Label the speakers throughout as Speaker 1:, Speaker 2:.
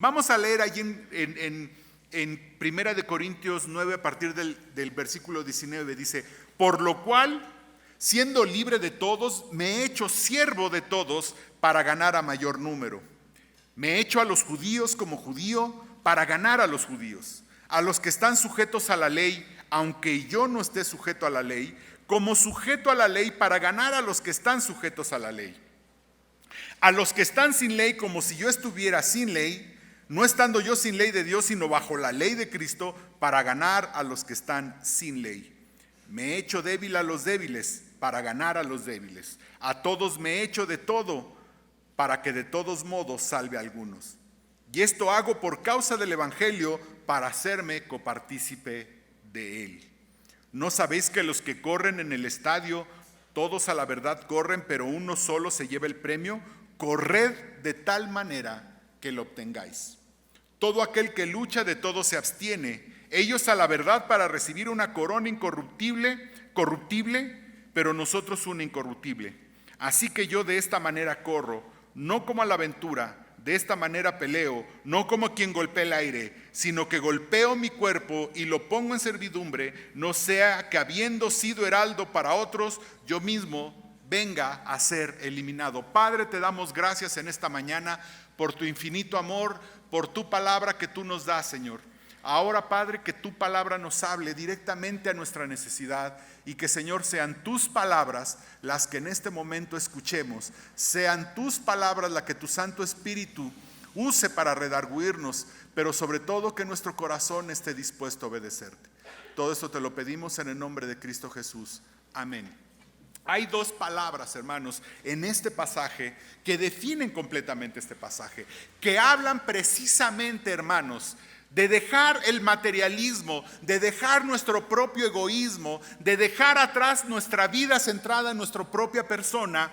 Speaker 1: Vamos a leer allí en Primera de Corintios 9 a partir del versículo 19. Dice: por lo cual, siendo libre de todos, me he hecho siervo de todos para ganar a mayor número. Me he hecho a los judíos como judío para ganar a los judíos, a los que están sujetos a la ley, aunque yo no esté sujeto a la ley, como sujeto a la ley para ganar a los que están sujetos a la ley. A los que están sin ley, como si yo estuviera sin ley, no estando yo sin ley de Dios, sino bajo la ley de Cristo, para ganar a los que están sin ley. Me he hecho débil a los débiles, para ganar a los débiles. A todos me he hecho de todo, para que de todos modos salve a algunos. Y esto hago por causa del Evangelio, para hacerme copartícipe de él. ¿No sabéis que los que corren en el estadio, todos a la verdad corren, pero uno solo se lleva el premio? Corred de tal manera que lo obtengáis. Todo aquel que lucha de todo se abstiene, ellos a la verdad para recibir una corona corruptible, pero nosotros una incorruptible. Así que yo de esta manera corro, no como a la aventura, de esta manera peleo, no como quien golpea el aire, sino que golpeo mi cuerpo y lo pongo en servidumbre, no sea que habiendo sido heraldo para otros, yo mismo venga a ser eliminado. Padre, te damos gracias en esta mañana por tu infinito amor, por tu palabra que tú nos das, Señor. Ahora, Padre, que tu palabra nos hable directamente a nuestra necesidad y que, Señor, sean tus palabras las que en este momento escuchemos, sean tus palabras las que tu Santo Espíritu use para redarguirnos, pero sobre todo que nuestro corazón esté dispuesto a obedecerte. Todo esto te lo pedimos en el nombre de Cristo Jesús. Amén. Hay dos palabras, hermanos, en este pasaje que definen completamente este pasaje, que hablan precisamente, hermanos, de dejar el materialismo, de dejar nuestro propio egoísmo, de dejar atrás nuestra vida centrada en nuestra propia persona,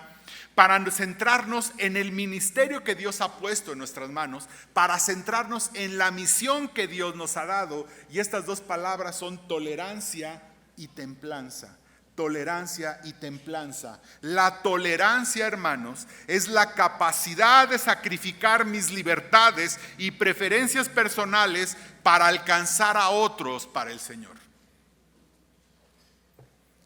Speaker 1: para centrarnos en el ministerio que Dios ha puesto en nuestras manos, para centrarnos en la misión que Dios nos ha dado. Y estas dos palabras son tolerancia y templanza. Tolerancia y templanza. La tolerancia, hermanos, es la capacidad de sacrificar mis libertades y preferencias personales para alcanzar a otros para el Señor.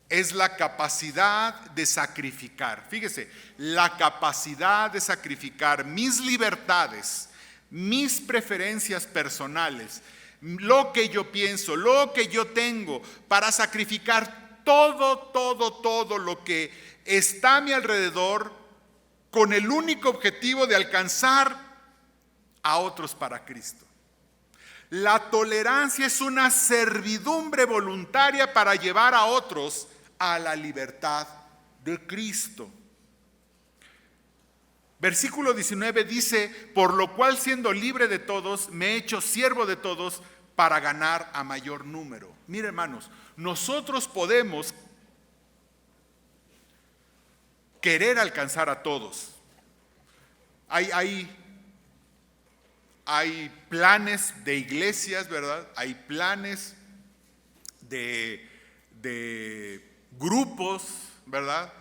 Speaker 1: Es la capacidad de sacrificar, fíjese, la capacidad de sacrificar mis libertades, mis preferencias personales, lo que yo pienso, lo que yo tengo, para sacrificar todo lo que está a mi alrededor con el único objetivo de alcanzar a otros para Cristo. La tolerancia es una servidumbre voluntaria para llevar a otros a la libertad de Cristo. Versículo 19 dice: por lo cual, siendo libre de todos, me he hecho siervo de todos para ganar a mayor número. Mire, hermanos, nosotros podemos querer alcanzar a todos. Hay planes de iglesias, ¿verdad? Hay planes de grupos, ¿verdad?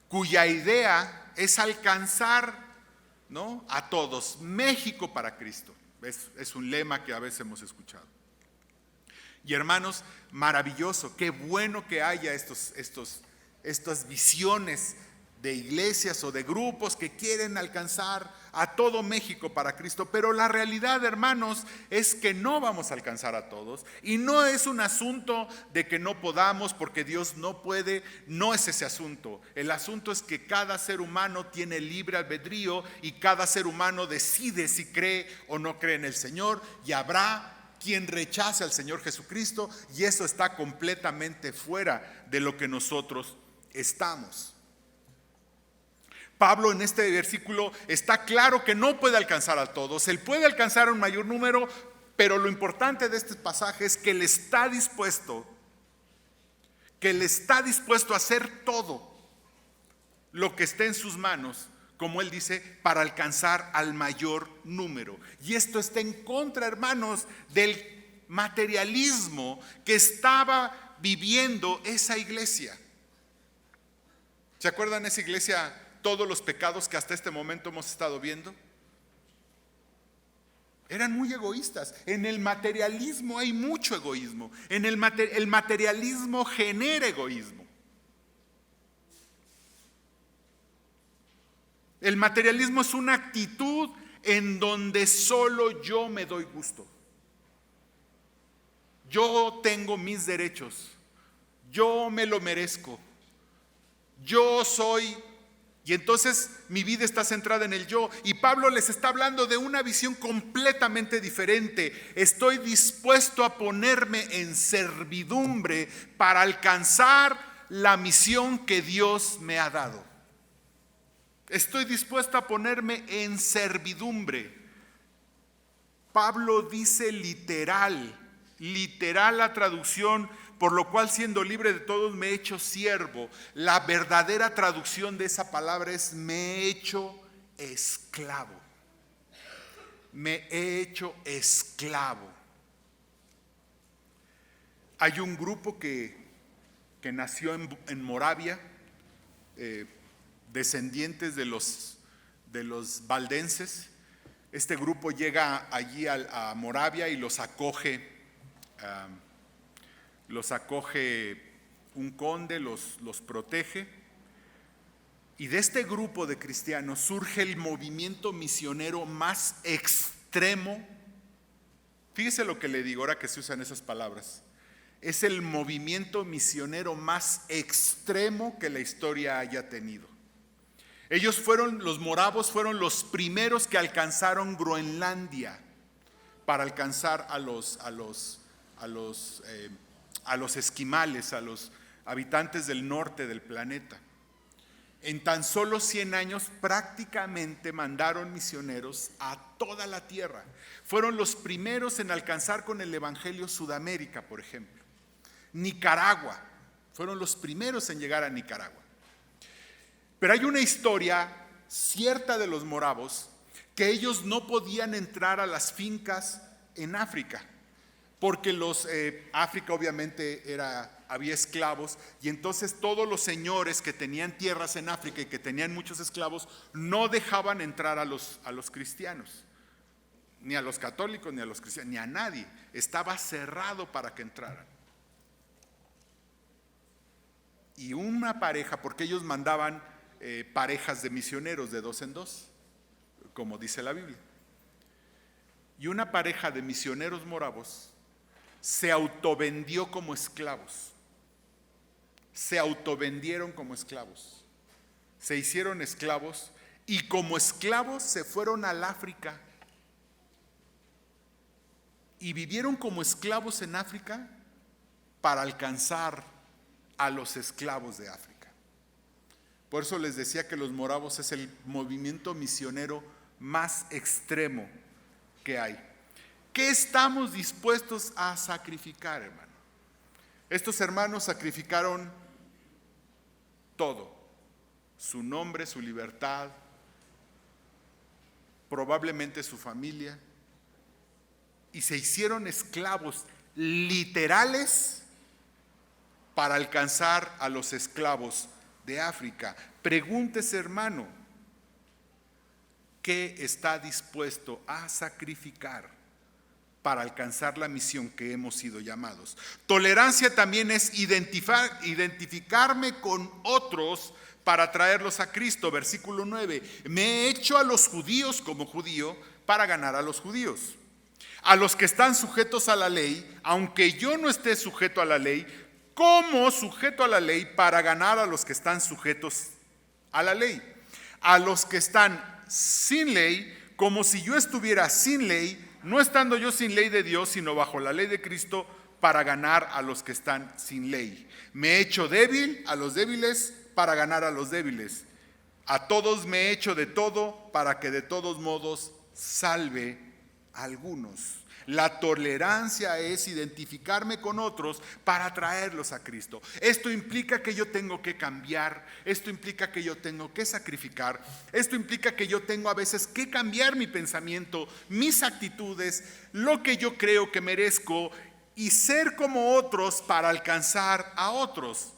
Speaker 1: Cuya idea es alcanzar, ¿no?, a todos. México para Cristo. Es un lema que a veces hemos escuchado. Y hermanos, maravilloso, qué bueno que haya estas visiones de iglesias o de grupos que quieren alcanzar a todo México para Cristo. Pero la realidad, hermanos, es que no vamos a alcanzar a todos. Y no es un asunto de que no podamos porque Dios no puede, no es ese asunto. El asunto es que cada ser humano tiene libre albedrío y cada ser humano decide si cree o no cree en el Señor, y habrá quien rechace al Señor Jesucristo, y eso está completamente fuera de lo que nosotros estamos. Pablo en este versículo está claro que no puede alcanzar a todos. Él puede alcanzar a un mayor número, pero lo importante de este pasaje es que él está dispuesto a hacer todo lo que esté en sus manos, como él dice, para alcanzar al mayor número. Y esto está en contra, hermanos, del materialismo que estaba viviendo esa iglesia. ¿Se acuerdan esa iglesia? Todos los pecados que hasta este momento hemos estado viendo. Eran muy egoístas. En el materialismo hay mucho egoísmo. El materialismo genera egoísmo. El materialismo es una actitud en donde solo yo me doy gusto. Yo tengo mis derechos. Yo me lo merezco. Yo soy. Y entonces mi vida está centrada en el yo. Y Pablo les está hablando de una visión completamente diferente. Estoy dispuesto a ponerme en servidumbre para alcanzar la misión que Dios me ha dado. Estoy dispuesto a ponerme en servidumbre. Pablo dice literal la traducción, por lo cual siendo libre de todos me he hecho siervo. La verdadera traducción de esa palabra es me he hecho esclavo. Me he hecho esclavo. Hay un grupo que nació en Moravia, descendientes de los valdenses. Este grupo llega allí a Moravia y los acoge un conde, los protege. Y de este grupo de cristianos surge el movimiento misionero más extremo. Fíjese lo que le digo ahora que se usan esas palabras. Es el movimiento misionero más extremo que la historia haya tenido. Los moravos fueron los primeros que alcanzaron Groenlandia para alcanzar a los esquimales, a los habitantes del norte del planeta. En tan solo 100 años prácticamente mandaron misioneros a toda la tierra. Fueron los primeros en alcanzar con el evangelio Sudamérica, por ejemplo. Nicaragua, fueron los primeros en llegar a Nicaragua. Pero hay una historia cierta de los moravos que ellos no podían entrar a las fincas en África, porque África obviamente había esclavos, y entonces todos los señores que tenían tierras en África y que tenían muchos esclavos no dejaban entrar a los cristianos, ni a los católicos, ni a los cristianos, ni a nadie. Estaba cerrado para que entraran. Y una pareja, porque ellos mandaban parejas de misioneros de 2 en 2, como dice la Biblia. Y una pareja de misioneros moravos se autovendió como esclavos. Se autovendieron como esclavos. Se hicieron esclavos y como esclavos se fueron al África. Y vivieron como esclavos en África para alcanzar a los esclavos de África. Por eso les decía que los moravos es el movimiento misionero más extremo que hay. ¿Qué estamos dispuestos a sacrificar, hermano? Estos hermanos sacrificaron todo: su nombre, su libertad, probablemente su familia, y se hicieron esclavos literales para alcanzar a los esclavos de África. Pregúntese, hermano, ¿qué está dispuesto a sacrificar para alcanzar la misión que hemos sido llamados? Tolerancia también es identificarme con otros para traerlos a Cristo. Versículo 9: me he hecho a los judíos como judío para ganar a los judíos. A los que están sujetos a la ley, aunque yo no esté sujeto a la ley, como sujeto a la ley para ganar a los que están sujetos a la ley. A los que están sin ley, como si yo estuviera sin ley, no estando yo sin ley de Dios, sino bajo la ley de Cristo, para ganar a los que están sin ley. Me he hecho débil a los débiles para ganar a los débiles. A todos me he hecho de todo para que de todos modos salve a algunos. La tolerancia es identificarme con otros para traerlos a Cristo. Esto implica que yo tengo que cambiar, esto implica que yo tengo que sacrificar, esto implica que yo tengo a veces que cambiar mi pensamiento, mis actitudes, lo que yo creo que merezco, y ser como otros para alcanzar a otros.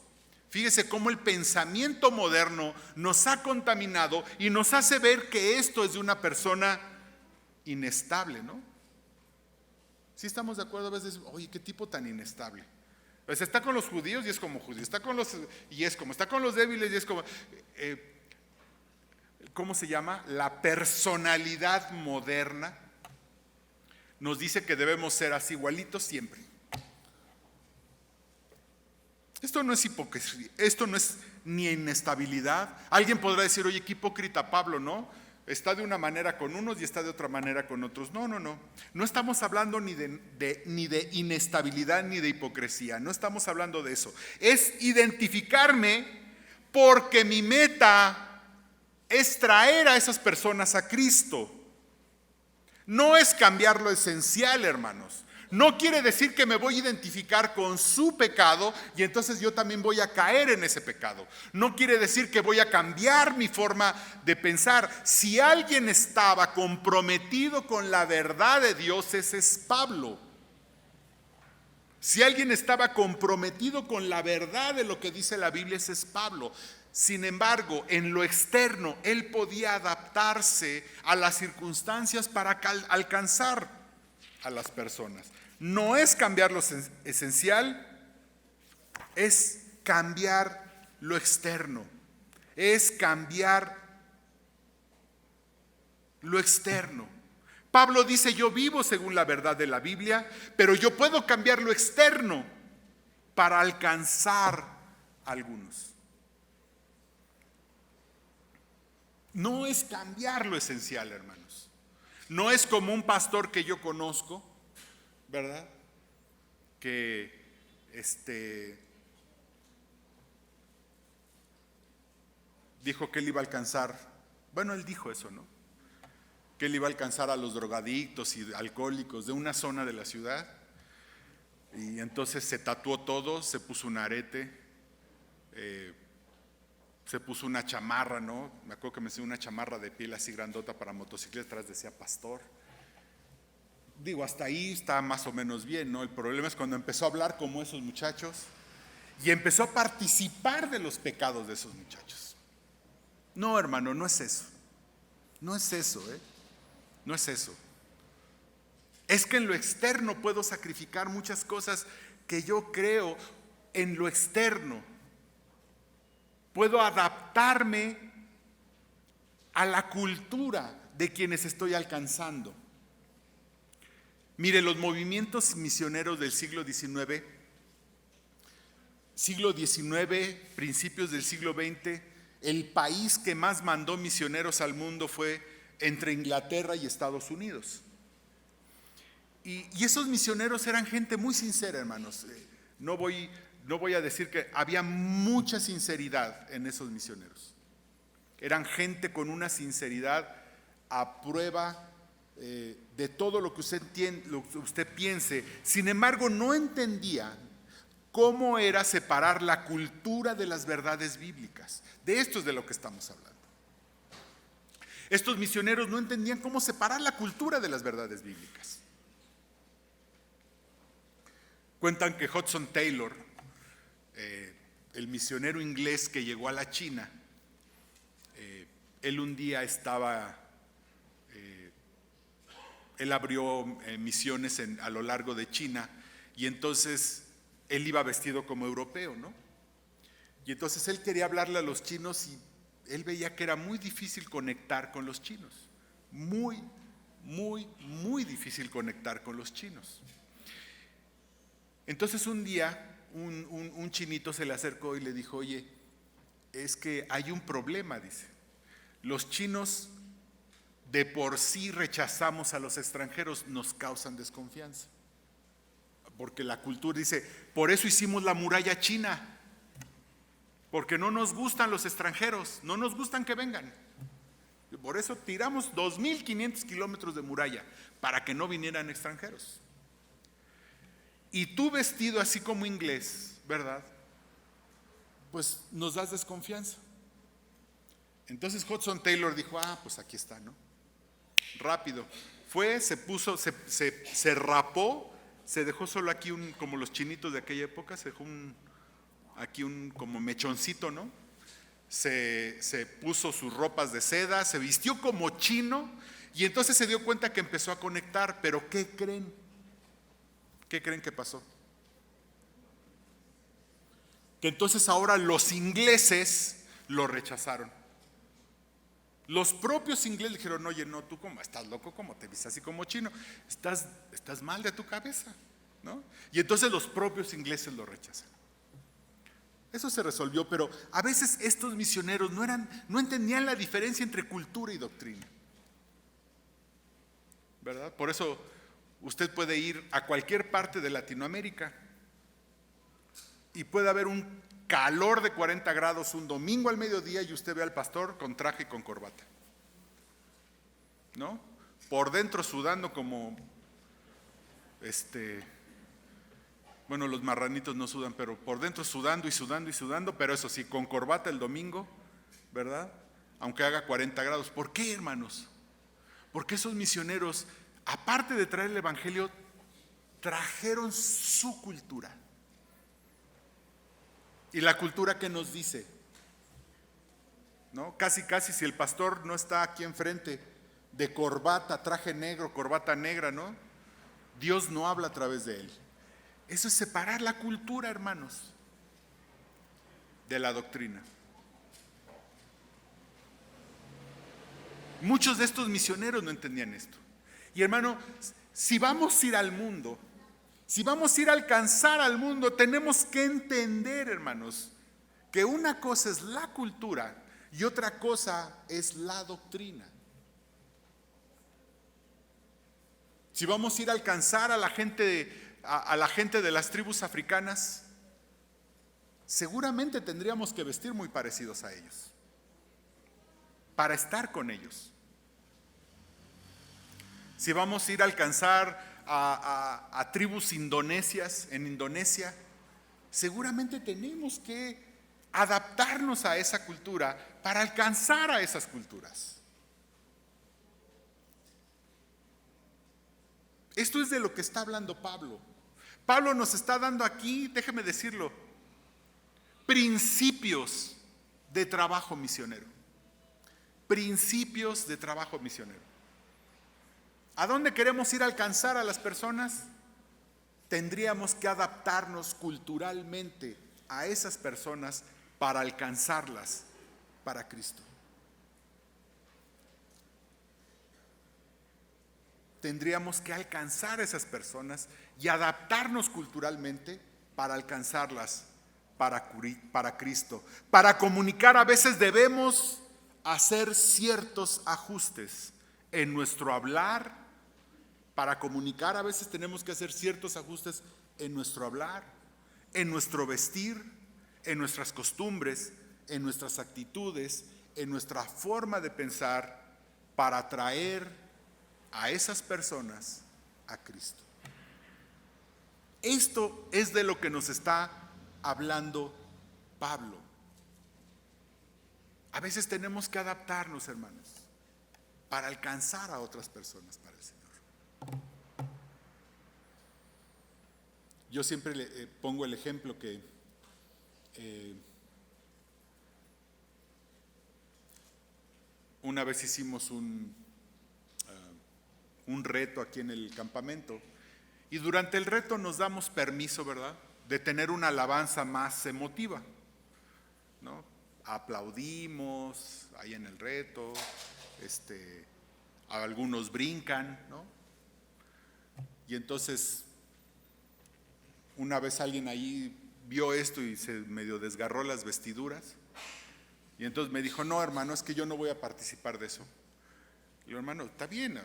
Speaker 1: Fíjese cómo el pensamiento moderno nos ha contaminado y nos hace ver que esto es de una persona inestable, ¿no? Sí estamos de acuerdo a veces, oye, qué tipo tan inestable. Pues está con los judíos y es como judío, está con los y es como, está con los débiles y es como, ¿cómo se llama? La personalidad moderna nos dice que debemos ser así igualitos siempre. Esto no es hipocresía, esto no es ni inestabilidad. Alguien podrá decir, oye, qué hipócrita Pablo, ¿no? Está de una manera con unos y está de otra manera con otros. No, no, no. No estamos hablando ni de inestabilidad ni de hipocresía. No estamos hablando de eso. Es identificarme porque mi meta es traer a esas personas a Cristo. No es cambiar lo esencial, hermanos. No quiere decir que me voy a identificar con su pecado y entonces yo también voy a caer en ese pecado. No quiere decir que voy a cambiar mi forma de pensar. Si alguien estaba comprometido con la verdad de Dios, ese es Pablo. Si alguien estaba comprometido con la verdad de lo que dice la Biblia, ese es Pablo. Sin embargo, en lo externo, él podía adaptarse a las circunstancias para alcanzar a las personas. No es cambiar lo esencial, es cambiar lo externo, es cambiar lo externo. Pablo dice, yo vivo según la verdad de la Biblia, pero yo puedo cambiar lo externo para alcanzar a algunos. No es cambiar lo esencial, hermanos. No es como un pastor que yo conozco, ¿verdad? Que dijo que él iba a alcanzar, bueno, él dijo eso, ¿no? Que él iba a alcanzar a los drogadictos y alcohólicos de una zona de la ciudad. Y entonces se tatuó todo, se puso un arete, se puso una chamarra, ¿no? Me acuerdo que me hizo una chamarra de piel así grandota para motocicleta, atrás decía pastor. Digo, hasta ahí está más o menos bien, ¿no? El problema es cuando empezó a hablar como esos muchachos y empezó a participar de los pecados de esos muchachos. No, hermano, no es eso. No es eso, No es eso. Es que en lo externo puedo sacrificar muchas cosas que yo creo en lo externo. Puedo adaptarme a la cultura de quienes estoy alcanzando. Mire, los movimientos misioneros del siglo XIX, principios del siglo XX, el país que más mandó misioneros al mundo fue entre Inglaterra y Estados Unidos. Y esos misioneros eran gente muy sincera, hermanos. No voy a decir que había mucha sinceridad en esos misioneros. Eran gente con una sinceridad a prueba de todo lo que usted piense. Sin embargo, no entendía cómo era separar la cultura de las verdades bíblicas. De esto es de lo que estamos hablando. Estos misioneros no entendían cómo separar la cultura de las verdades bíblicas. Cuentan que Hudson Taylor, el misionero inglés que llegó a la China, él un día él abrió misiones a lo largo de China y entonces él iba vestido como europeo, ¿no? Y entonces él quería hablarle a los chinos y él veía que era muy difícil conectar con los chinos. Muy, muy, muy difícil conectar con los chinos. Entonces un día un chinito se le acercó y le dijo, oye, es que hay un problema, dice. Los chinos de por sí rechazamos a los extranjeros, nos causan desconfianza. Porque la cultura dice, por eso hicimos la muralla china. Porque no nos gustan los extranjeros, no nos gustan que vengan. Por eso tiramos 2.500 kilómetros de muralla, para que no vinieran extranjeros. Y tú vestido así como inglés, ¿verdad? Pues nos das desconfianza. Entonces Hudson Taylor dijo, pues aquí está, ¿no? Rápido. Fue, se puso, se rapó, se dejó solo aquí como los chinitos de aquella época, se dejó aquí un como mechoncito, ¿no? Se puso sus ropas de seda, se vistió como chino y entonces se dio cuenta que empezó a conectar. Pero ¿qué creen? ¿Qué creen que pasó? Que entonces ahora los ingleses lo rechazaron. Los propios ingleses dijeron, oye, no, tú como estás loco, como te vistes así como chino, estás mal de tu cabeza, ¿no? Y entonces los propios ingleses lo rechazan. Eso se resolvió, pero a veces estos misioneros no entendían la diferencia entre cultura y doctrina, ¿verdad? Por eso usted puede ir a cualquier parte de Latinoamérica y puede haber un calor de 40 grados un domingo al mediodía y usted ve al pastor con traje y con corbata, ¿no? Por dentro sudando como, bueno, los marranitos no sudan, pero por dentro sudando y sudando y sudando, pero eso sí, con corbata el domingo, ¿verdad? Aunque haga 40 grados. ¿Por qué, hermanos? Porque esos misioneros, aparte de traer el evangelio, trajeron su cultura. Y la cultura que nos dice, ¿no? Casi si el pastor no está aquí enfrente de corbata, traje negro, corbata negra, ¿no? Dios no habla a través de él. Eso es separar la cultura, hermanos, de la doctrina. Muchos de estos misioneros no entendían esto. Y hermano, si vamos a ir al mundo, si vamos a ir a alcanzar al mundo, tenemos que entender, hermanos, que una cosa es la cultura y otra cosa es la doctrina. Si vamos a ir a alcanzar a la gente de las tribus africanas, seguramente tendríamos que vestir muy parecidos a ellos, para estar con ellos. Si vamos a ir a alcanzar a tribus indonesias en Indonesia, seguramente tenemos que adaptarnos a esa cultura para alcanzar a esas culturas. Esto es de lo que está hablando Pablo. Pablo nos está dando aquí, déjeme decirlo, principios de trabajo misionero. Principios de trabajo misionero. ¿A dónde queremos ir a alcanzar a las personas? Tendríamos que adaptarnos culturalmente a esas personas para alcanzarlas para Cristo. Tendríamos que alcanzar a esas personas y adaptarnos culturalmente para alcanzarlas para Cristo. Para comunicar a veces debemos hacer ciertos ajustes en nuestro hablar. Para comunicar a veces tenemos que hacer ciertos ajustes en nuestro hablar, en nuestro vestir, en nuestras costumbres, en nuestras actitudes, en nuestra forma de pensar para atraer a esas personas a Cristo. Esto es de lo que nos está hablando Pablo. A veces tenemos que adaptarnos, hermanos, para alcanzar a otras personas para el Señor. Yo siempre le pongo el ejemplo que una vez hicimos un reto aquí en el campamento y durante el reto nos damos permiso, ¿verdad?, de tener una alabanza más emotiva, ¿no? Aplaudimos ahí en el reto, algunos brincan, ¿no? Y entonces una vez alguien ahí vio esto y se medio desgarró las vestiduras y entonces me dijo, no, hermano, es que yo no voy a participar de eso. Y yo, hermano, está bien,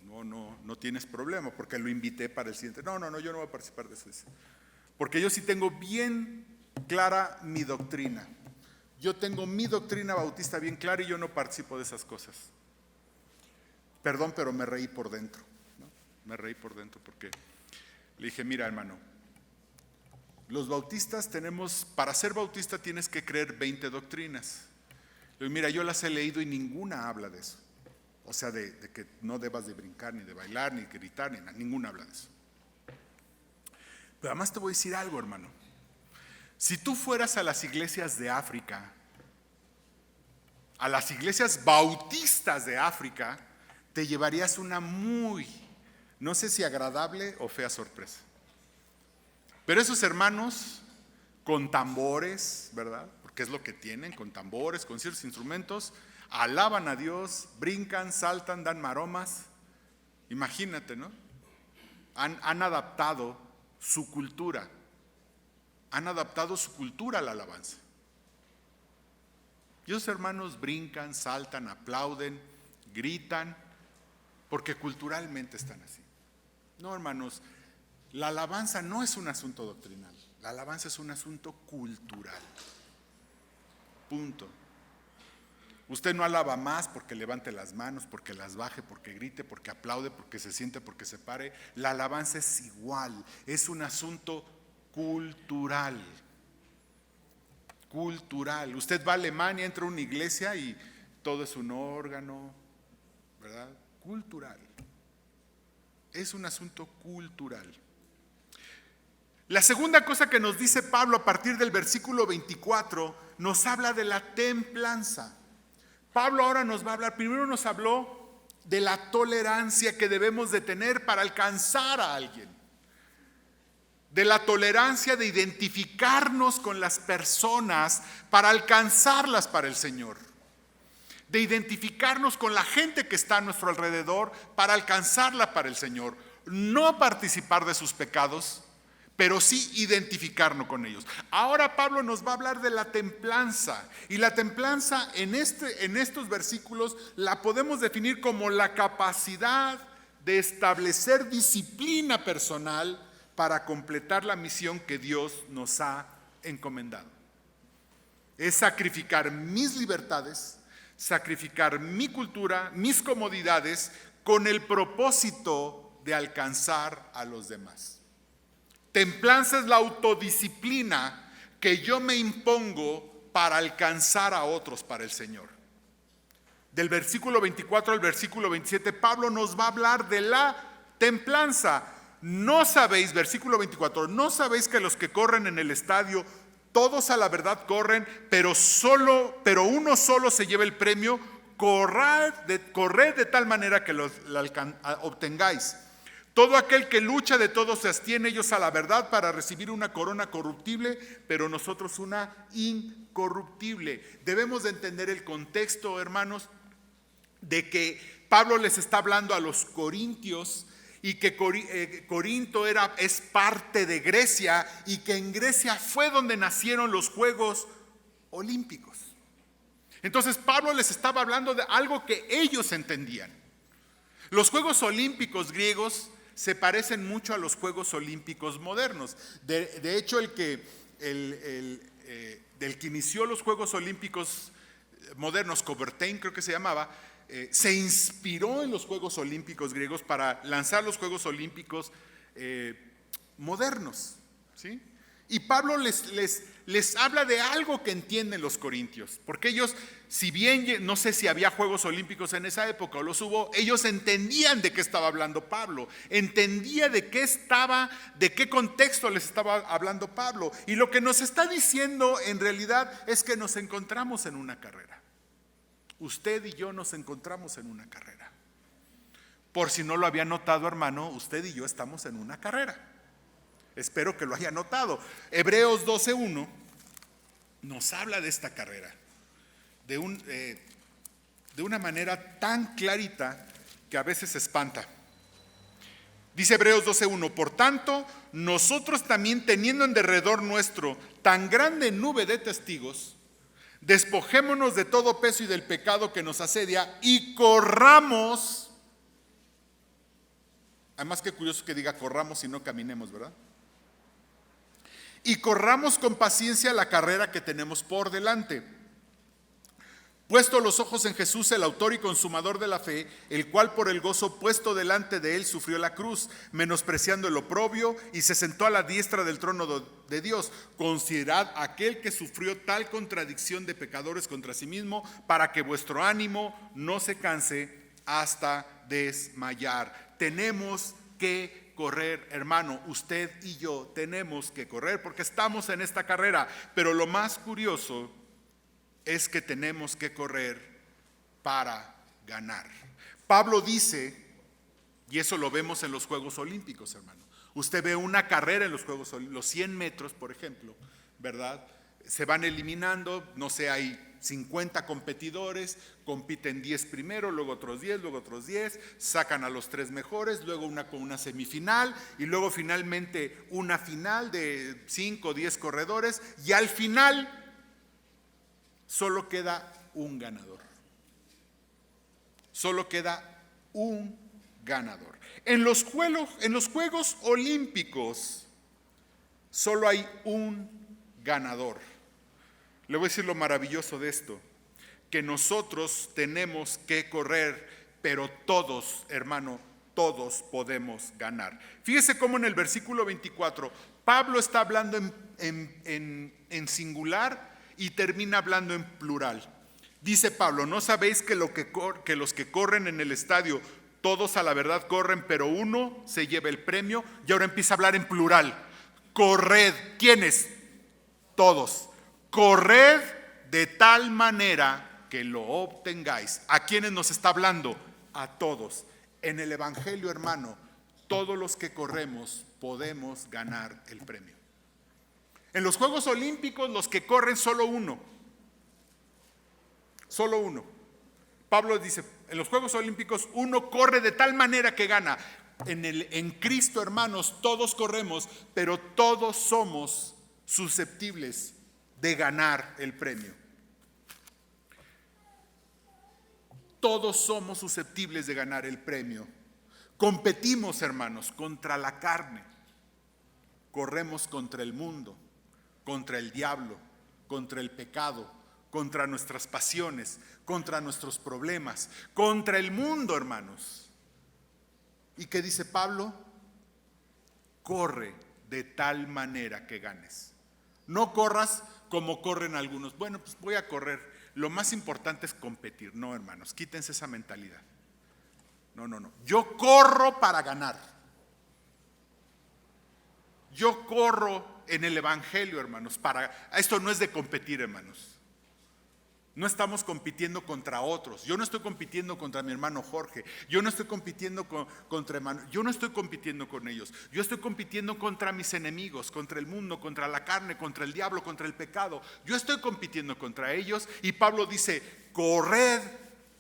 Speaker 1: no tienes problema, porque lo invité para el siguiente. No, yo no voy a participar de eso. Porque yo sí tengo bien clara mi doctrina. Yo tengo mi doctrina bautista bien clara y yo no participo de esas cosas. Perdón, pero me reí por dentro, ¿no? Me reí por dentro porque le dije, mira, hermano, los bautistas para ser bautista tienes que creer 20 doctrinas. Le digo, mira, yo las he leído y ninguna habla de eso. O sea, de que no debas de brincar, ni de bailar, ni gritar, ni nada, ninguna habla de eso. Pero además te voy a decir algo, hermano. Si tú fueras a las iglesias de África, a las iglesias bautistas de África, te llevarías una muy, No sé si agradable o fea sorpresa. Pero esos hermanos con tambores, ¿verdad? Porque es lo que tienen, con tambores, con ciertos instrumentos, alaban a Dios, brincan, saltan, dan maromas. Imagínate, ¿no? Han adaptado su cultura. Han adaptado su cultura a la alabanza. Y esos hermanos brincan, saltan, aplauden, gritan, porque culturalmente están así. No, hermanos, la alabanza no es un asunto doctrinal. La alabanza es un asunto cultural. Punto. Usted no alaba más porque levante las manos, porque las baje, porque grite, porque aplaude, porque se siente, porque se pare. La alabanza es igual, es un asunto cultural. Cultural. Usted va a Alemania, entra a una iglesia y todo es un órgano, ¿verdad? Cultural. Es un asunto cultural. La segunda cosa que nos dice Pablo a partir del versículo 24 nos habla de la templanza. Pablo ahora nos va a hablar, primero nos habló de la tolerancia que debemos de tener para alcanzar a alguien. De la tolerancia de identificarnos con las personas para alcanzarlas para el Señor. De identificarnos con la gente que está a nuestro alrededor para alcanzarla para el Señor. No participar de sus pecados, pero sí identificarnos con ellos. Ahora Pablo nos va a hablar de la templanza. Y la templanza en estos versículos la podemos definir como la capacidad de establecer disciplina personal para completar la misión que Dios nos ha encomendado. Es sacrificar mis libertades, sacrificar mi cultura, mis comodidades, con el propósito de alcanzar a los demás. Templanza es la autodisciplina que yo me impongo para alcanzar a otros para el Señor. Del versículo 24 al versículo 27, Pablo nos va a hablar de la templanza. No sabéis, versículo 24, no sabéis que los que corren en el estadio, todos a la verdad corren, pero uno solo se lleva el premio. Corred de tal manera que obtengáis. Todo aquel que lucha de todos se abstiene, ellos a la verdad para recibir una corona corruptible, pero nosotros una incorruptible. Debemos de entender el contexto, hermanos, de que Pablo les está hablando a los corintios y que Corinto es parte de Grecia y que en Grecia fue donde nacieron los Juegos Olímpicos. Entonces Pablo les estaba hablando de algo que ellos entendían. Los Juegos Olímpicos griegos se parecen mucho a los Juegos Olímpicos modernos. De hecho, el que inició los Juegos Olímpicos modernos, Coubertin creo que se llamaba, se inspiró en los Juegos Olímpicos griegos para lanzar los Juegos Olímpicos modernos, ¿sí? Y Pablo les habla de algo que entienden los corintios, porque ellos, si bien no sé si había Juegos Olímpicos en esa época o los hubo, ellos entendían de qué estaba hablando Pablo, entendía de qué contexto les estaba hablando Pablo. Y lo que nos está diciendo en realidad es que nos encontramos en una carrera. Usted y yo nos encontramos en una carrera. Por si no lo había notado, hermano, usted y yo estamos en una carrera. Espero que lo haya notado. Hebreos 12:1 nos habla de esta carrera de una manera tan clarita que a veces espanta. Dice Hebreos 12:1: por tanto, nosotros también, teniendo en derredor nuestro tan grande nube de testigos, despojémonos de todo peso y del pecado que nos asedia y corramos. Además, qué curioso que diga corramos y no caminemos, ¿verdad? Y corramos con paciencia la carrera que tenemos por delante, puesto los ojos en Jesús, el autor y consumador de la fe, el cual por el gozo puesto delante de él sufrió la cruz, menospreciando el oprobio, y se sentó a la diestra del trono de Dios. Considerad aquel que sufrió tal contradicción de pecadores contra sí mismo, para que vuestro ánimo no se canse hasta desmayar. Tenemos que correr, hermano, usted y yo tenemos que correr porque estamos en esta carrera. Pero lo más curioso es que tenemos que correr para ganar. Pablo dice Y eso lo vemos en los Juegos Olímpicos, hermano. Usted ve una carrera en los Juegos Olímpicos, los 100 metros, por ejemplo, ¿verdad? Se van eliminando, no sé, hay 50 competidores, compiten 10 primero, luego otros 10, luego otros 10, sacan a los 3 mejores, luego una semifinal y luego finalmente una final de 5 o 10 corredores y al final solo queda un ganador. Solo queda un ganador. En los Juegos Olímpicos solo hay un ganador. Le voy a decir lo maravilloso de esto, que nosotros tenemos que correr, pero todos, hermano, todos podemos ganar. Fíjese cómo en el versículo 24, Pablo está hablando en singular y termina hablando en plural. Dice Pablo, ¿no sabéis que los que corren en el estadio, todos a la verdad corren, pero uno se lleva el premio? Y ahora empieza a hablar en plural. Corred, ¿quiénes? Todos. Corred de tal manera que lo obtengáis. ¿A quiénes nos está hablando? A todos. En el Evangelio, hermano, todos los que corremos podemos ganar el premio. En los Juegos Olímpicos, los que corren, solo uno. Solo uno. Pablo dice, en los Juegos Olímpicos uno corre de tal manera que gana. En Cristo, hermanos, todos corremos, pero todos somos susceptibles de ganar el premio. Todos somos susceptibles de ganar el premio. Competimos, hermanos, contra la carne. Corremos contra el mundo, contra el diablo, contra el pecado, contra nuestras pasiones, contra nuestros problemas, contra el mundo, hermanos. ¿Y qué dice Pablo? Corre de tal manera que ganes. No corras como corren algunos. Bueno, pues voy a correr. Lo más importante es competir. No, hermanos, quítense esa mentalidad. No. Yo corro para ganar. Yo corro en el Evangelio, hermanos. Esto no es de competir, hermanos. No estamos compitiendo contra otros. Yo no estoy compitiendo contra mi hermano Jorge. Yo no estoy compitiendo contra hermano. Yo no estoy compitiendo con ellos. Yo estoy compitiendo contra mis enemigos, contra el mundo, contra la carne, contra el diablo, contra el pecado. Yo estoy compitiendo contra ellos. Y Pablo dice, corred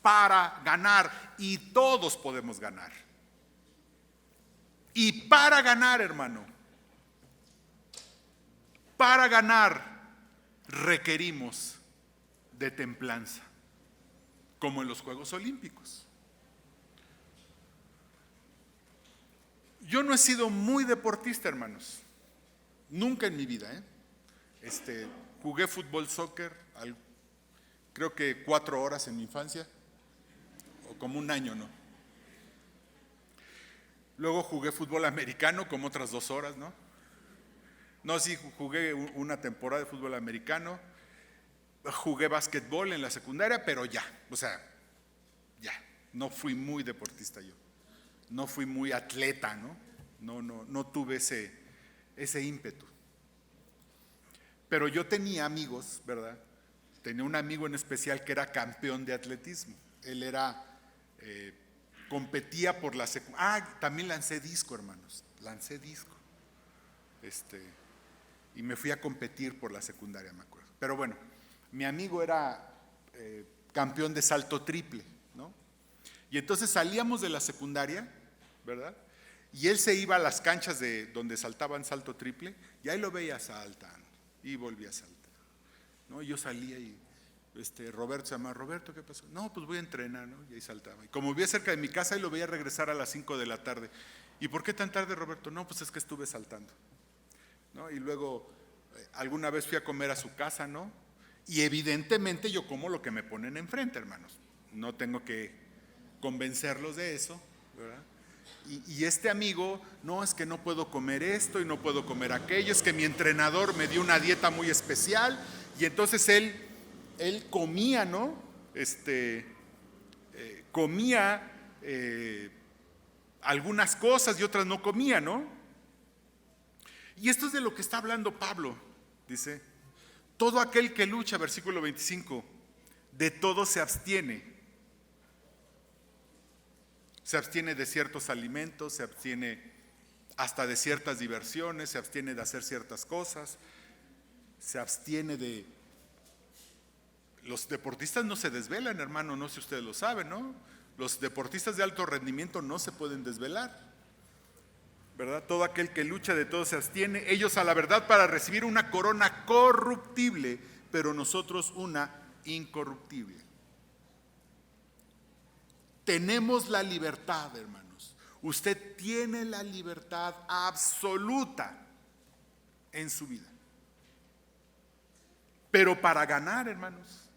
Speaker 1: para ganar. Y todos podemos ganar. Y para ganar, hermano, para ganar requerimos de templanza, como en los Juegos Olímpicos. Yo no he sido muy deportista, hermanos, nunca en mi vida. Jugué fútbol, soccer, creo que 4 horas en mi infancia, o como un año, ¿no? Luego jugué fútbol americano, como otras 2 horas, ¿no? No, sí, jugué una temporada de fútbol americano. Jugué básquetbol en la secundaria, pero ya, no fui muy deportista yo, no fui muy atleta, no tuve ese ímpetu. Pero yo tenía amigos, ¿verdad? Tenía un amigo en especial que era campeón de atletismo. Él competía por la secundaria. También lancé disco, hermanos, y me fui a competir por la secundaria, me acuerdo. Pero bueno, mi amigo era campeón de salto triple, ¿no? Y entonces salíamos de la secundaria, ¿verdad? Y él se iba a las canchas de donde saltaban salto triple y ahí lo veía saltando y volvía a saltar, ¿no? Y yo salía y Roberto se llamaba, Roberto, ¿qué pasó? No, pues voy a entrenar, ¿no? Y ahí saltaba. Y como vivía cerca de mi casa, ahí lo veía regresar a las 5 de la tarde. ¿Y por qué tan tarde, Roberto? No, pues es que estuve saltando, ¿no? Y luego alguna vez fui a comer a su casa, ¿no? Y evidentemente yo como lo que me ponen enfrente, hermanos. No tengo que convencerlos de eso, ¿verdad? Y este amigo, no, es que no puedo comer esto y no puedo comer aquello, es que mi entrenador me dio una dieta muy especial. Y entonces él comía, ¿no? Comía algunas cosas y otras no comía, ¿no? Y esto es de lo que está hablando Pablo, dice. Todo aquel que lucha, versículo 25, de todo se abstiene. Se abstiene de ciertos alimentos, se abstiene hasta de ciertas diversiones, se abstiene de hacer ciertas cosas, se abstiene de... Los deportistas no se desvelan, hermano, no sé si ustedes lo saben, ¿no? Los deportistas de alto rendimiento no se pueden desvelar, ¿verdad? Todo aquel que lucha de todo se abstiene. Ellos a la verdad para recibir una corona corruptible, pero nosotros una incorruptible. Tenemos la libertad, hermanos. Usted tiene la libertad absoluta en su vida. Pero para ganar, hermanos,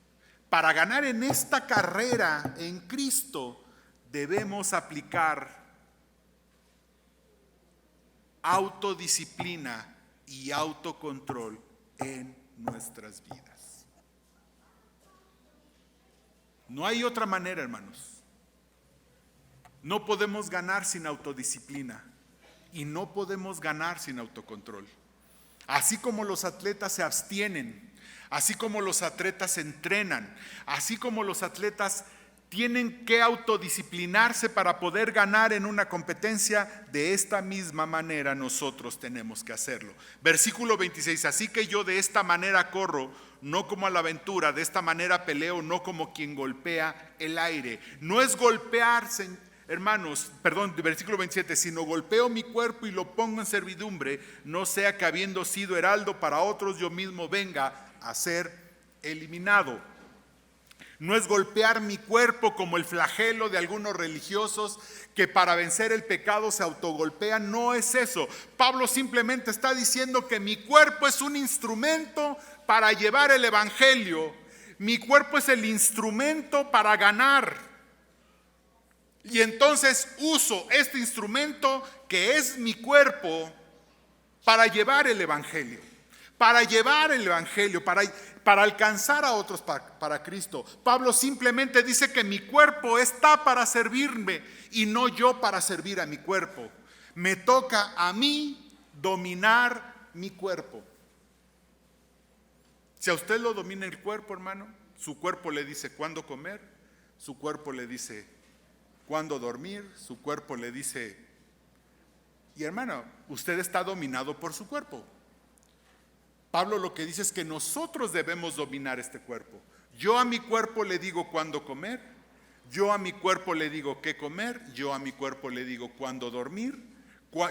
Speaker 1: para ganar en esta carrera en Cristo, debemos aplicar autodisciplina y autocontrol en nuestras vidas. No hay otra manera, hermanos. No podemos ganar sin autodisciplina y no podemos ganar sin autocontrol. Así como los atletas se abstienen, así como los atletas se entrenan, así como los atletas tienen que autodisciplinarse para poder ganar en una competencia, de esta misma manera nosotros tenemos que hacerlo. Versículo 26, así que yo de esta manera corro, no como a la aventura, de esta manera peleo, no como quien golpea el aire. No es golpearse, hermanos, perdón, versículo 27, sino golpeo mi cuerpo y lo pongo en servidumbre, no sea que habiendo sido heraldo para otros, yo mismo venga a ser eliminado. No es golpear mi cuerpo como el flagelo de algunos religiosos que para vencer el pecado se autogolpean. No es eso. Pablo simplemente está diciendo que mi cuerpo es un instrumento para llevar el evangelio. Mi cuerpo es el instrumento para ganar. Y entonces uso este instrumento que es mi cuerpo para llevar el evangelio. Para llevar el evangelio, para alcanzar a otros para Cristo. Pablo simplemente dice que mi cuerpo está para servirme y no yo para servir a mi cuerpo. Me toca a mí dominar mi cuerpo. Si a usted lo domina el cuerpo, hermano, su cuerpo le dice cuándo comer, su cuerpo le dice cuándo dormir, su cuerpo le dice... Y hermano, usted está dominado por su cuerpo. Pablo lo que dice es que nosotros debemos dominar este cuerpo. Yo a mi cuerpo le digo cuándo comer, yo a mi cuerpo le digo qué comer, yo a mi cuerpo le digo cuándo dormir,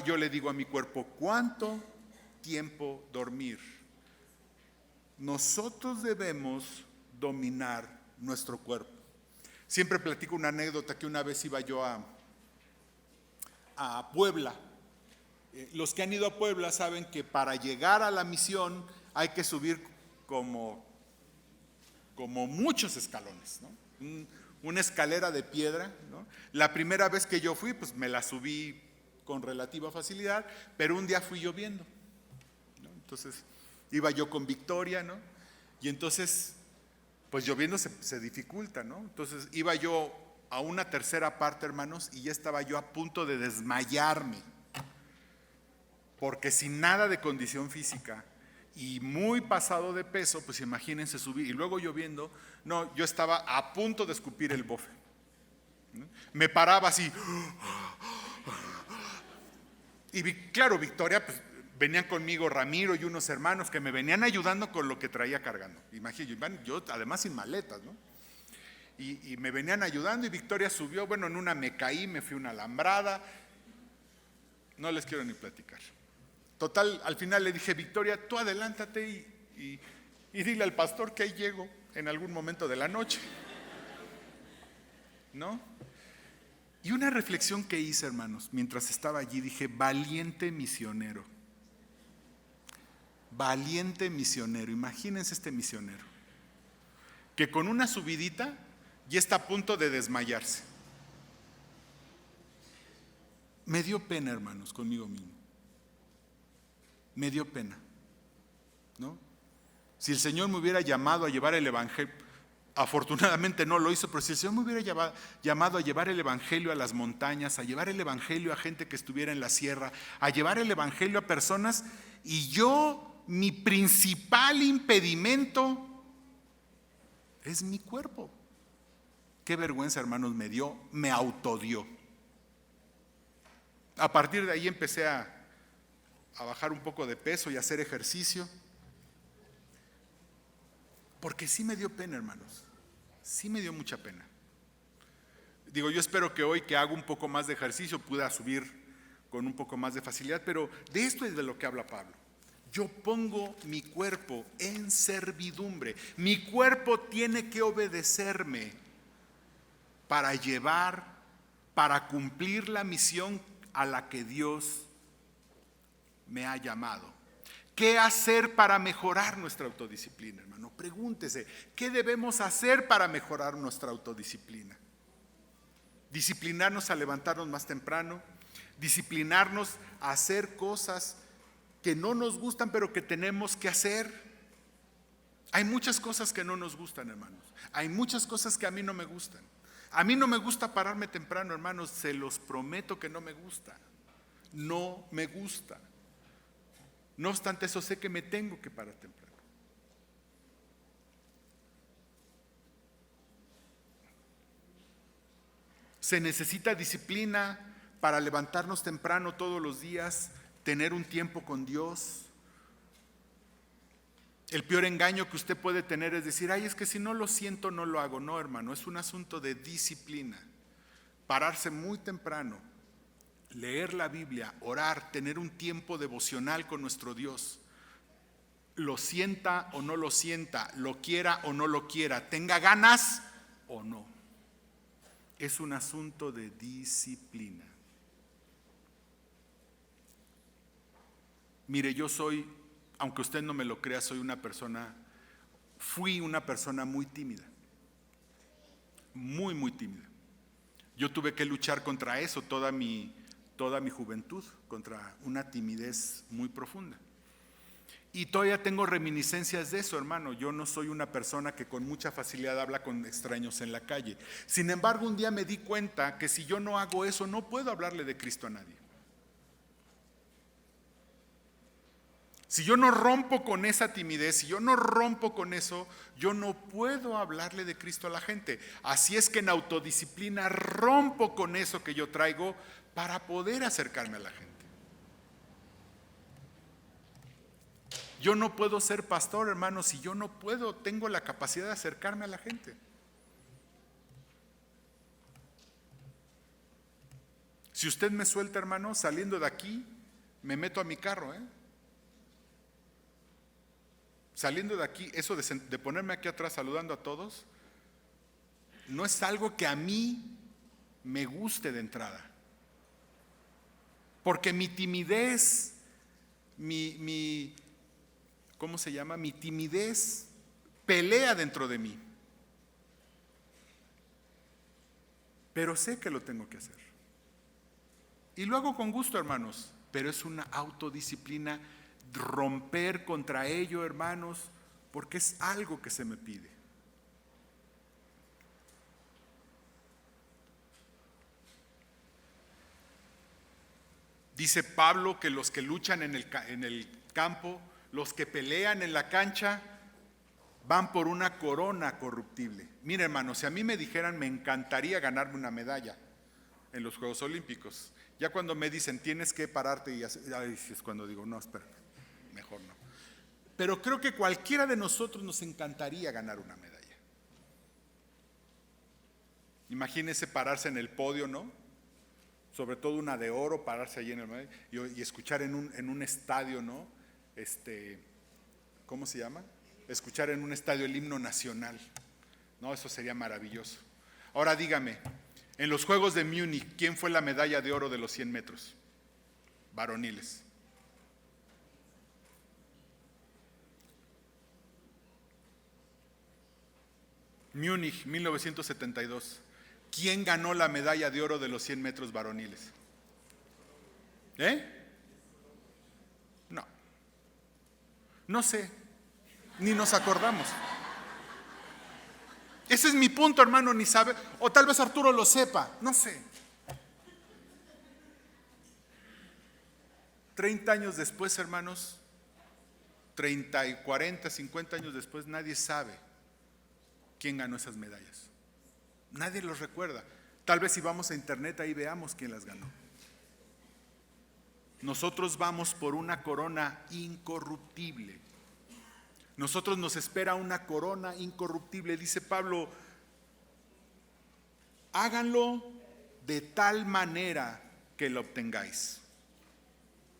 Speaker 1: yo le digo a mi cuerpo cuánto tiempo dormir. Nosotros debemos dominar nuestro cuerpo. Siempre platico una anécdota que una vez iba yo a Puebla. Los que han ido a Puebla saben que para llegar a la misión hay que subir como muchos escalones, ¿no? Una escalera de piedra, ¿no? La primera vez que yo fui, pues me la subí con relativa facilidad, pero un día fui lloviendo, ¿no? Entonces iba yo con Victoria, ¿no? Y entonces, pues lloviendo se dificulta, ¿no? Entonces iba yo a una tercera parte, hermanos, y ya estaba yo a punto de desmayarme. Porque sin nada de condición física y muy pasado de peso, pues imagínense subir y luego lloviendo, no, yo estaba a punto de escupir el bofe, ¿no? Me paraba así. Y claro, Victoria, pues venían conmigo Ramiro y unos hermanos que me venían ayudando con lo que traía cargando. Imagínense, yo además sin maletas, ¿no? Y me venían ayudando y Victoria subió, bueno, en una me caí, me fui una alambrada. No les quiero ni platicar. Total, al final le dije, Victoria, tú adelántate y dile al pastor que ahí llego en algún momento de la noche, ¿no? Y una reflexión que hice, hermanos, mientras estaba allí, dije, valiente misionero. Valiente misionero. Imagínense este misionero, que con una subidita ya está a punto de desmayarse. Me dio pena, hermanos, conmigo mismo. Me dio pena, ¿no? Si el Señor me hubiera llamado a llevar el evangelio, afortunadamente no lo hizo, pero si el Señor me hubiera llamado a llevar el evangelio a las montañas, a llevar el evangelio a gente que estuviera en la sierra, a llevar el evangelio a personas, y yo, mi principal impedimento es mi cuerpo. Qué vergüenza, hermanos, me dio, me autodió. A partir de ahí empecé a bajar un poco de peso y a hacer ejercicio. Porque sí me dio pena, hermanos. Sí me dio mucha pena. Digo, yo espero que hoy que hago un poco más de ejercicio pueda subir con un poco más de facilidad, pero de esto es de lo que habla Pablo. Yo pongo mi cuerpo en servidumbre. Mi cuerpo tiene que obedecerme para para cumplir la misión a la que Dios me ha llamado. ¿Qué hacer para mejorar nuestra autodisciplina, hermano? Pregúntese, ¿qué debemos hacer para mejorar nuestra autodisciplina? Disciplinarnos a levantarnos más temprano, disciplinarnos a hacer cosas que no nos gustan, pero que tenemos que hacer. Hay muchas cosas que no nos gustan, hermanos. Hay muchas cosas que a mí no me gustan. A mí no me gusta pararme temprano, hermanos. Se los prometo que no me gusta. No me gusta. No obstante eso, sé que me tengo que parar temprano. Se necesita disciplina para levantarnos temprano todos los días, tener un tiempo con Dios. El peor engaño que usted puede tener es decir, ay, es que si no lo siento no lo hago. No, hermano, es un asunto de disciplina. Pararse muy temprano, leer la Biblia, orar, tener un tiempo devocional con nuestro Dios. Lo sienta o no lo sienta, lo quiera o no lo quiera, tenga ganas o no. Es un asunto de disciplina. Mire, yo soy, aunque usted no me lo crea, fui una persona muy tímida. Muy, muy tímida. Yo tuve que luchar contra eso toda mi juventud, contra una timidez muy profunda. Y todavía tengo reminiscencias de eso, hermano. Yo no soy una persona que con mucha facilidad habla con extraños en la calle. Sin embargo, un día me di cuenta que si yo no hago eso, no puedo hablarle de Cristo a nadie. Si yo no rompo con esa timidez, si yo no rompo con eso, yo no puedo hablarle de Cristo a la gente. Así es que en autodisciplina rompo con eso que yo traigo para poder acercarme a la gente. Yo no puedo ser pastor, hermano, si yo no tengo la capacidad de acercarme a la gente. Si usted me suelta, hermano, saliendo de aquí, me meto a mi carro, Saliendo de aquí, eso de ponerme aquí atrás saludando a todos, no es algo que a mí me guste de entrada. Porque mi timidez, ¿cómo se llama? Mi timidez pelea dentro de mí. Pero sé que lo tengo que hacer. Y lo hago con gusto, hermanos, pero es una autodisciplina. Romper contra ello, hermanos, porque es algo que se me pide. Dice Pablo que los que luchan en el campo, los que pelean en la cancha, van por una corona corruptible. Mire, hermanos, si a mí me dijeran, me encantaría ganarme una medalla en los Juegos Olímpicos. Ya cuando me dicen, tienes que pararte y hacer, ahí es cuando digo, no, espera. Mejor no. Pero creo que cualquiera de nosotros nos encantaría ganar una medalla. Imagínese pararse en el podio, ¿no? Sobre todo una de oro, pararse allí en el medio y escuchar en un estadio, ¿no? ¿Cómo se llama? Escuchar en un estadio el himno nacional. No, eso sería maravilloso. Ahora dígame, en los Juegos de Múnich, ¿quién fue la medalla de oro de los 100 metros? Varoniles. Múnich, 1972. ¿Quién ganó la medalla de oro de los 100 metros varoniles? No. No sé. Ni nos acordamos. Ese es mi punto, hermano, ni sabe. O tal vez Arturo lo sepa. No sé. 30 años después, hermanos. 30 y 40, 50 años después, nadie sabe quién ganó esas medallas. Nadie los recuerda. Tal vez si vamos a internet ahí veamos quién las ganó. Nosotros vamos por una corona incorruptible. Nosotros nos espera una corona incorruptible. Dice Pablo, háganlo de tal manera que lo obtengáis.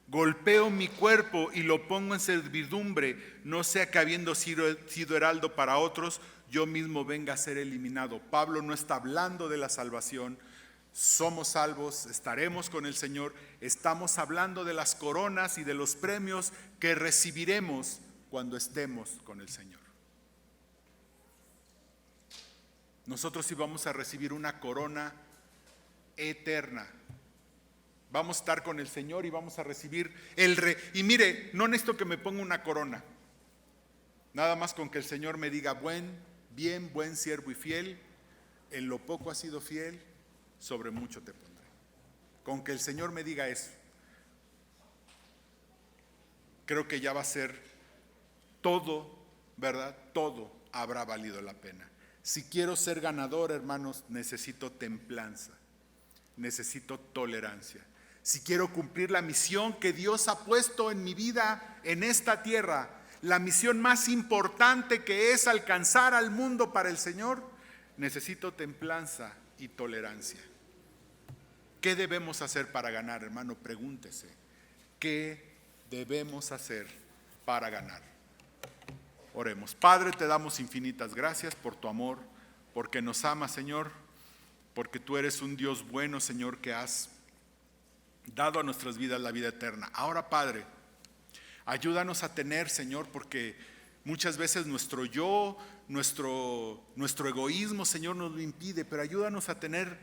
Speaker 1: Golpeo mi cuerpo y lo pongo en servidumbre, no sea que habiendo sido heraldo para otros, yo mismo venga a ser eliminado. Pablo no está hablando de la salvación. Somos salvos, estaremos con el Señor. Estamos hablando de las coronas y de los premios que recibiremos cuando estemos con el Señor. Nosotros sí vamos a recibir una corona eterna. Vamos a estar con el Señor y vamos a recibir el rey. Y mire, no necesito que me ponga una corona. Nada más con que el Señor me diga, buen siervo y fiel, en lo poco has sido fiel, sobre mucho te pondré. Con que el Señor me diga eso, creo que ya va a ser todo, ¿verdad? Todo habrá valido la pena. Si quiero ser ganador, hermanos, necesito templanza, necesito tolerancia. Si quiero cumplir la misión que Dios ha puesto en mi vida, en esta tierra, la misión más importante que es alcanzar al mundo para el Señor, necesito templanza y tolerancia. ¿Qué debemos hacer para ganar, hermano? Pregúntese. ¿Qué debemos hacer para ganar? Oremos. Padre, te damos infinitas gracias por tu amor, porque nos amas, Señor, porque tú eres un Dios bueno, Señor, que has dado a nuestras vidas la vida eterna. Ahora, Padre, ayúdanos a tener, Señor, porque muchas veces nuestro yo, nuestro egoísmo, Señor, nos lo impide, pero ayúdanos a tener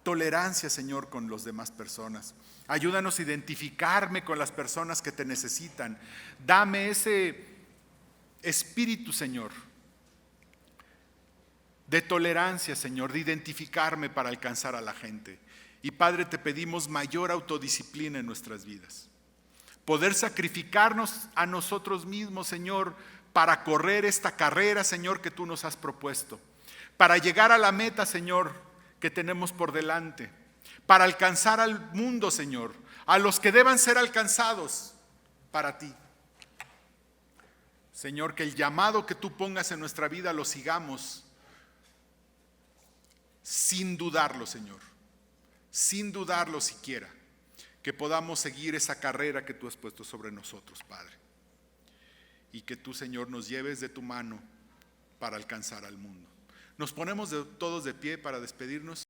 Speaker 1: tolerancia, Señor, con las demás personas. Ayúdanos a identificarme con las personas que te necesitan. Dame ese espíritu, Señor, de tolerancia, Señor, de identificarme para alcanzar a la gente. Y Padre, te pedimos mayor autodisciplina en nuestras vidas. Poder sacrificarnos a nosotros mismos, Señor, para correr esta carrera, Señor, que tú nos has propuesto. Para llegar a la meta, Señor, que tenemos por delante. Para alcanzar al mundo, Señor, a los que deban ser alcanzados para ti. Señor, que el llamado que tú pongas en nuestra vida lo sigamos sin dudarlo, Señor. Sin dudarlo siquiera, que podamos seguir esa carrera que tú has puesto sobre nosotros, Padre. Y que tú, Señor, nos lleves de tu mano para alcanzar al mundo. Nos ponemos todos de pie para despedirnos.